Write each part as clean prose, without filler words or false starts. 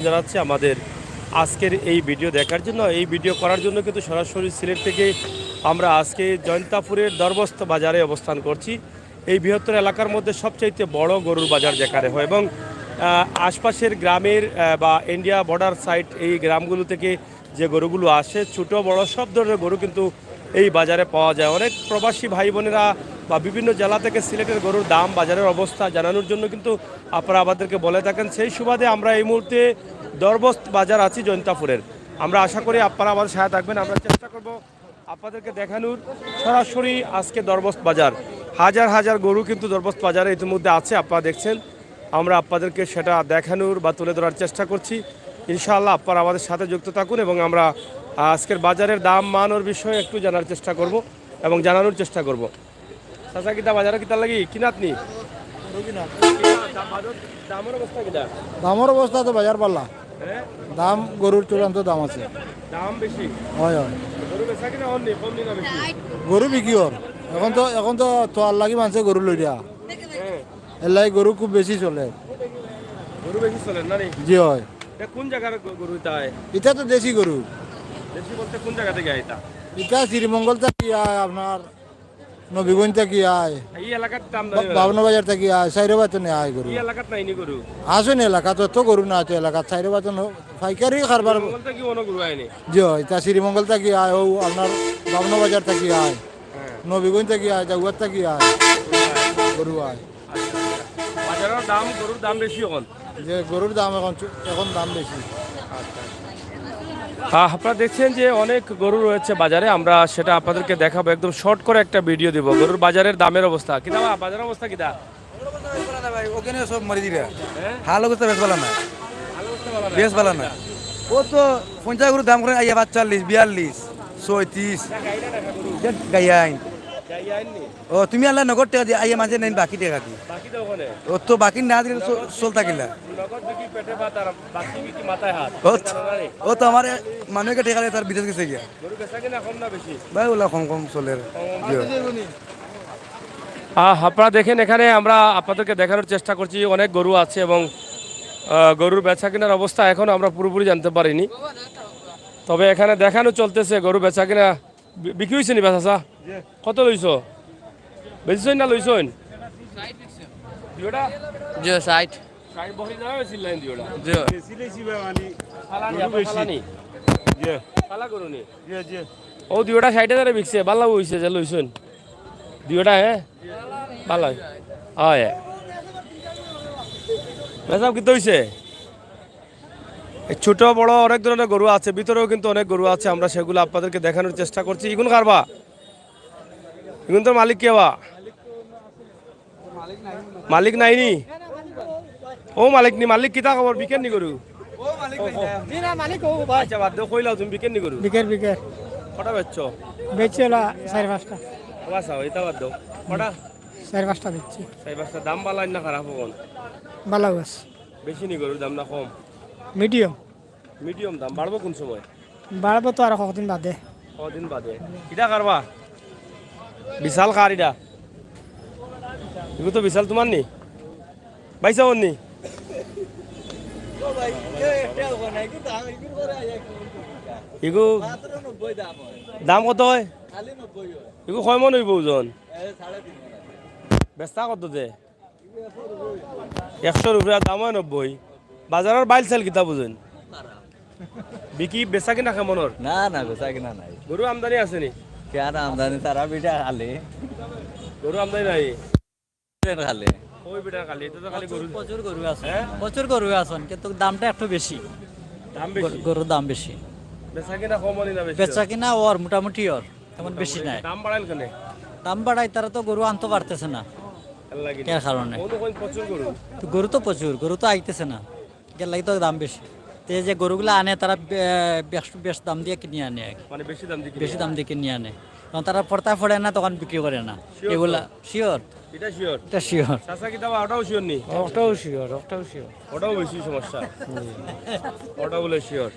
জানাচ্ছি আমাদের আজকের এই ভিডিও দেখার জন্য। এই ভিডিও করার জন্য কিন্তু সরাসরি সিলেট থেকে আমরা আজকে জয়ন্তাপুরের দরবস বাজারে অবস্থান করছি। এই বৃহত্তর এলাকার মধ্যে সবচাইতে বড় গরুর বাজার যেখানে হয় এবং আশপাশের গ্রামের বা ইন্ডিয়া বর্ডার সাইড এই গ্রামগুলো থেকে যে গরুগুলো আসে ছোট বড় সব ধরনের গরু কিন্তু এই বাজারে পাওয়া যায়। অনেক প্রবাসী ভাই বোনেরা বা বিভিন্ন জেলা থেকে সিলেটের গরুর দাম বাজারের অবস্থা জানানোর জন্য কিন্তু আপনারা আমাদেরকে বলে থাকেন। সেই সুবাদে আমরা এই মুহূর্তে দরবস বাজার আছি জয়ন্তাপুরের। আমরা আশা করি আপনারা আমাদের সাথে থাকবেন। আমরা চেষ্টা করব আপনাদেরকে দেখানোর সরাসরি আজকে দরবস বাজার। হাজার হাজার গরু কিন্তু দরবস বাজারে ইতিমধ্যে আছে, আপনারা দেখছেন। আমরা আপনাদেরকে সেটা দেখানোর বা তুলে ধরার চেষ্টা করছি। ইনশাআল্লাহ আপনারা আমাদের সাথে যুক্ত থাকুন এবং আমরা আজকের বাজারের দাম মানের বিষয়ে একটু জানার চেষ্টা করব এবং জানানোর চেষ্টা করব। চাচা কিতা বাজারে কিতা লাগি কিনাতনি দামের অবস্থা তো বাজার পাল্লা দাম গরুর চূড়ান্ত দাম আছে, দাম বেশি হয় হয়। গরু বেচা কিনা হননি কম দিনা বেশি গরু বিক্রি হর এখন তো তোয়ার লাগি মানুষে গরু লই দিয়া এর লাগি গরু খুব বেশি চলে। গরু বেশি চলে না? জি হয়। কোন জায়গার গরু তাই? এটা তো দেশি গরু। দেশি বলতে কোন জায়গা থেকে আয়? এটা শ্রীমঙ্গল থেকে আয়, আপনার নবীগঞ্জ থেকে আয়, এই এলাকার দাম বাবনা বাজার থেকে আয়, সাইরবাতনে আয় গরু। এই এলাকার নাইনি গরু আসুন এলাকা তো গরু না তো এলাকা সাইরবাতন পাইকারি খারবার। বলতে কি অন্য গরু আয়নি? জি হয়। তা শ্রীমঙ্গল থেকে আয়, ও আপনার বাবনা বাজার থেকে আয়, নবীগঞ্জ থেকে আয়, জাগুয়ার থেকে আয় গরু আয়। বাজারের দাম গরুর দাম বেশি এখন, যে গরুর দাম এখন দাম বেশি। আপনারা দেখছেন যে অনেক গরু রয়েছে বাজারে। আমরা সেটা আপনাদেরকে দেখাবো, একদম শর্ট করে একটা ভিডিও দিব গরুর বাজারের দামের অবস্থা। কিনা বাজারের অবস্থা কিনা? ওখানে সব মারি দিলে হাল অবস্থা বেশ ভালো না, বেশ ভালো না। ও তো 50 গরুর দাম করে আইয়া 40, 42, 34 গাইয়া আইন। ও তুমি আল্লাহ নগদ টাকা দিয়ে আইয়া মাঝে নেন বাকি টাকা কি ও তো বাকি না দিলে চলতা কিলা। ও তো আমার মানুষকে টেকা তার বিদেশ গেছে গিয়া ভাই ওলা কম কম চলে। আপনারা দেখেন এখানে আমরা আপনাদেরকে দেখানোর চেষ্টা করছি অনেক গরু আছে এবং গরুর বেচা কেনার অবস্থা এখন আমরা পুরোপুরি জানতে পারিনি, তবে এখানে দেখানো চলতেছে গরু বেচা কিনা। বিক্রি হয়েছে নি বেচা? কত লইছ? বেচিস না লইছ? ও দুইটা 60,000 বিকছে, ভালো হয়েছে যে লইছেন দুইটা। হ্যাঁ ভালো হয়। বেচাব কিন্তু হয়েছে। ছোট বড় অনেক ধরনের গরু আছে, ভিতরেও কিন্তু অনেক গরু আছে। আমরা সেগুলো আপনাদেরকে দেখানোর চেষ্টা করছি। ইগুন কারবা? ইগুন তোর মালিক কে বা? মালিক নাইনি? ও মালিক নি? মালিক কিতা খবর? বিকেন নি গরু? আচ্ছা বাদ দেও, কইলাও তুমি বিকেন নি গরু? বিকের কটা বেচছ? বেচছে 4-5টা। বাসা এটা বাদ দাও, কটা? 4-5টা বেচছি। 4-5টা। দাম বালাই না খারাপ? হন ভালো গাছ বেশি নি গরুর দাম না কম? মিডিয়াম। মিডিয়াম দাম। বাড়বো কোন সময়? বাড়বো তো আর কতদিন বাদে। কদিন বাদে। এটা কারবা? বিশাল কার এটা? এগুলো তো বিশাল তোমার নি? বাইসা ওর নি? এগু দাম কত হয়? এগু কয় মন হইব ওজন? বেচা কত দে? 100 রুপিয়া দাম হয় 90। বাজারের বাইল চাল কিতা বুঝেন? বিকি বেচা কিনা কেমনর? না না বেচা কিনা নাই। গরু আমদানি আছে নি? কেন আমদানি তারা বিটা খালে গরু আমদানি নাই খালে ওই বিটা খালি। এটা তো খালি গরু। প্রচুর গরু আছে, প্রচুর গরু আছে, কিন্তু দামটা একটু বেশি। দাম বেশি? গরুর দাম বেশি। বেচা কিনা কম হলি না বেশি? বেচা কিনা ওর মোটামুটি ওর তেমন বেশি নাই। দাম বাড়াইল কেন? দাম বাড়াই তারা তো গরু আনতে পারতেছে না। কে কারণে? প্রচুর গরু। তো গরু তো প্রচুর, গরু তো আইতেছে না, এর লাগি তো দাম বেশি। তো যে গরুগুলো আনে তারা বেশ দাম দিয়ে কিনে আনে, মানে বেশি দাম দিয়ে কিনে আনে, তখন তারা পড়তা পড়ে না, তখন বিক্রি করে না। এগুলা শিওর, এটা শিওর, এটা শিওর। চাচা কি দাও? ওটাও শিওর নি? ওটাও শিওর। ওটাও বেশি সমস্যা। ওটা বলে শিওর।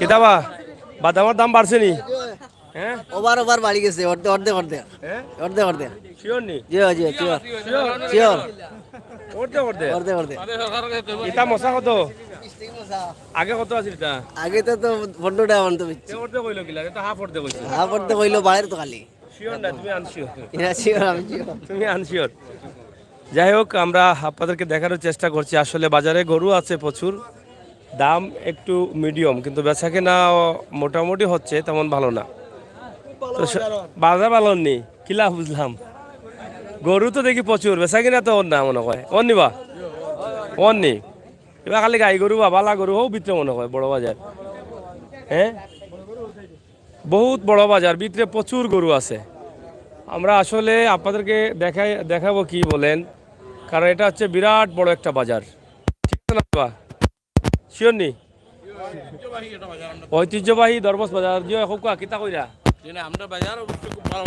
কিতাবা বাদামের দাম বাড়ছে নি? হ্যাঁ ওভার বাড়ি গেছে অর্ধেক শিওর নি? জি জি শিওর অর্ধেক। এটা মশা কত? আগে কত আছিল এটা আগে তো 15 টাকা মানতে হচ্ছে তে অর্ধেক কইলো কিলা এটা হাফ অর্ধেক কইছে তারপর তো কইলো বাইরে তো খালি শিওর না তুমি আনশিওর এরা শিওর আমি শিওর তুমি আনশিওর যাই হোক আমরা আপনাদেরকে দেখানোর চেষ্টা করছি আসলে বাজারে গরু আছে প্রচুর দাম একটু মিডিয়াম কিন্তু বেচাকেনা মোটামুটি হচ্ছে তেমন ভালো না তো বাজার ভালো নেই কিলা বুঝলাম গরু তো দেখি প্রচুর বেচাকেনা তো ওর না মনে হয় ওর নিবা ওর নেই এবার খালি গাই গরু বা বালা গরু হোক ভিতরে মনে হয় বড় বাজার হ্যাঁ বহুত বড় বাজার ভিতরে প্রচুর গরু আছে আমরা আসলে আপনাদেরকে দেখাবো কি বলেন কারণ এটা হচ্ছে বিরাট বড় একটা বাজার ঠিক আছে না বাবা শিওর নি ঐতিহ্যবাহী দরবস বাজার যে হোকা কিতা কইরা আমরা বাজার খুব ভালো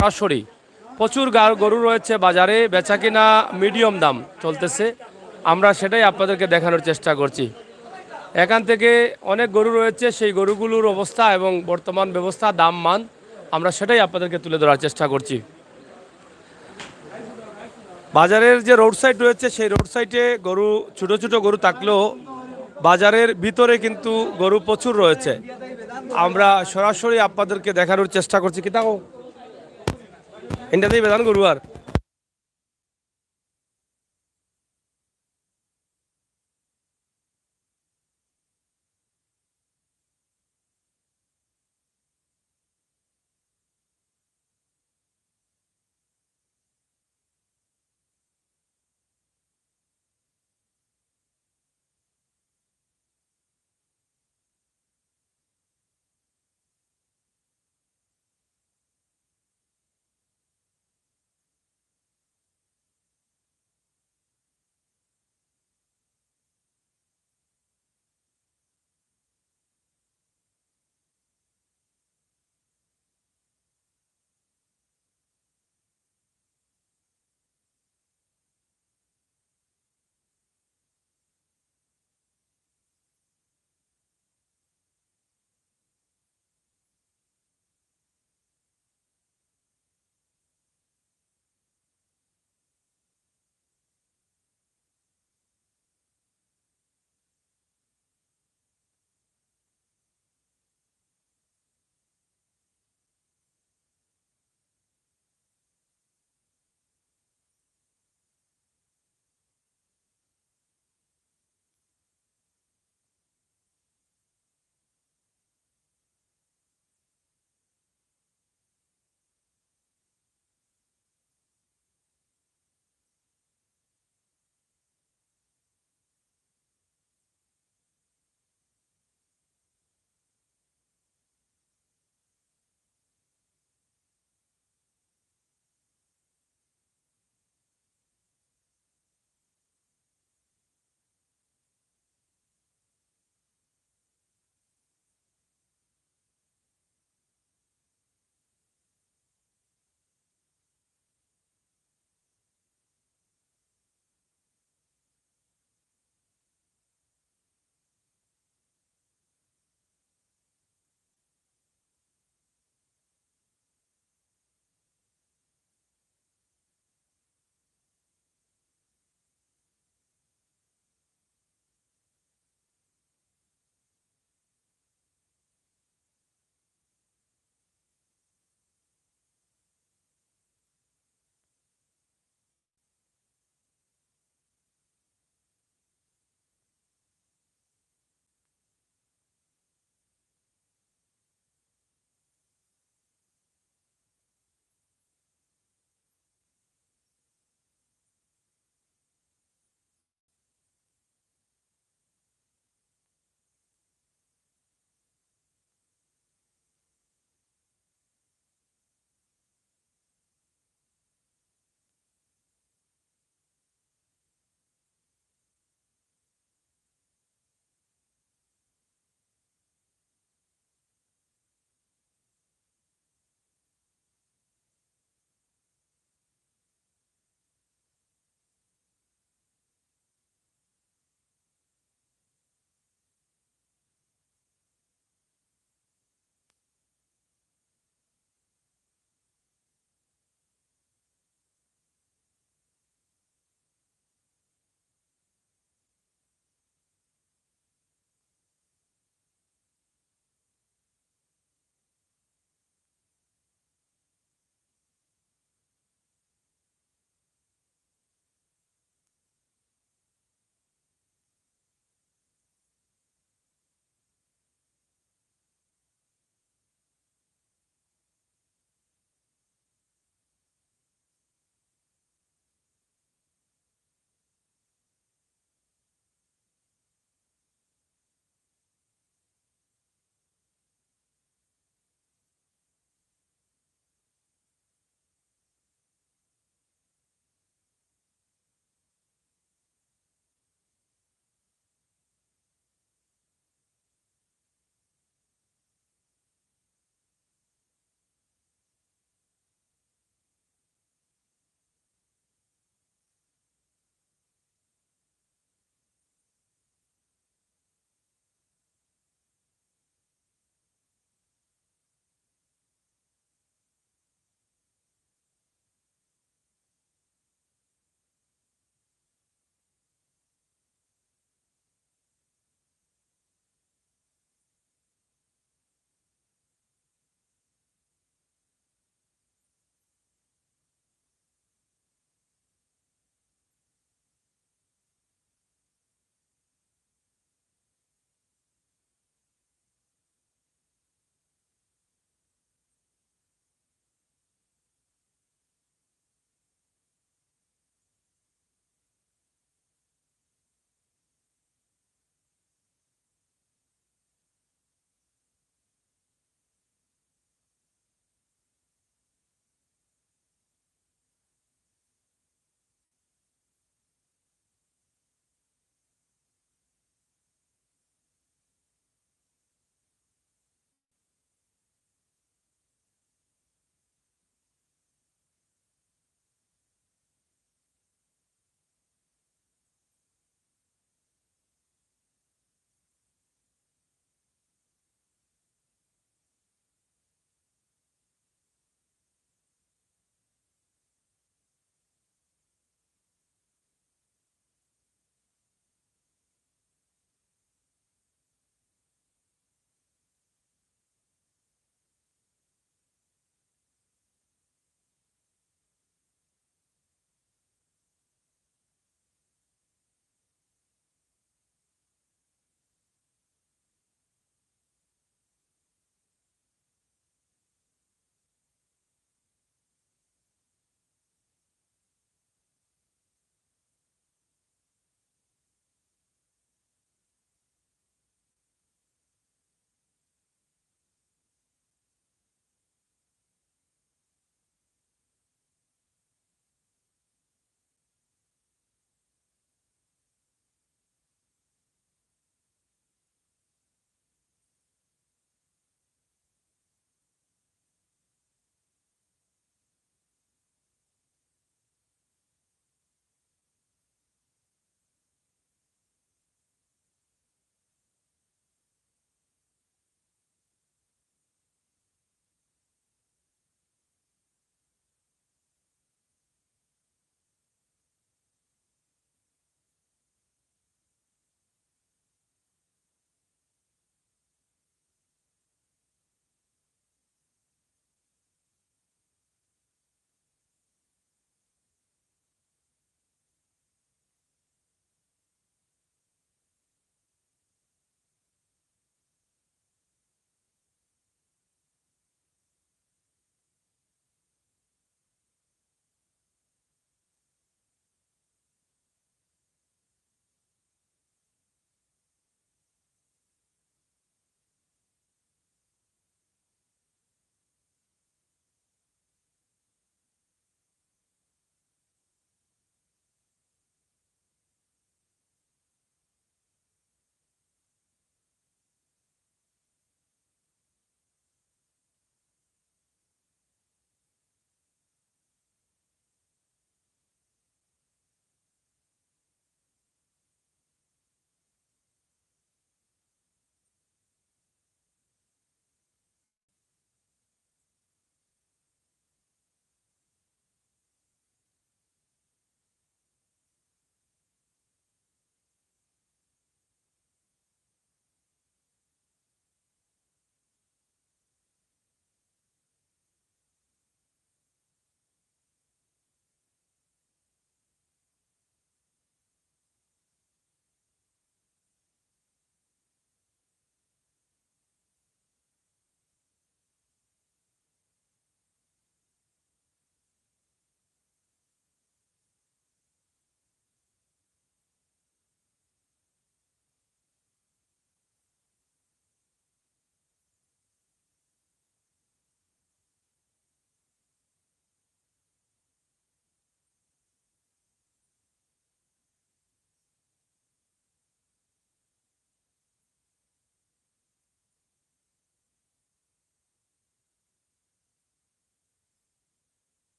সরাসরি প্রচুর গরু রয়েছে বাজারে বেচাকেনা মিডিয়াম দাম চলতেছে আমরা সেটাই আপনাদেরকে দেখানোর চেষ্টা করছি এখান থেকে অনেক গরু রয়েছে সেই গরুগুলোর অবস্থা এবং বর্তমান ব্যবস্থা দাম মান আমরা সেটাই আপনাদেরকে তুলে ধরার চেষ্টা করছি বাজারের যে রোড সাইড রয়েছে সেই রোড সাইডে গরু ছোট ছোট গরু থাকলেও বাজারের ভিতরে কিন্তু গরু প্রচুর রয়েছে আমরা সরাসরি আপনাদেরকে দেখানোর চেষ্টা করছি কি তাও এটাতেই বেদান গরু আর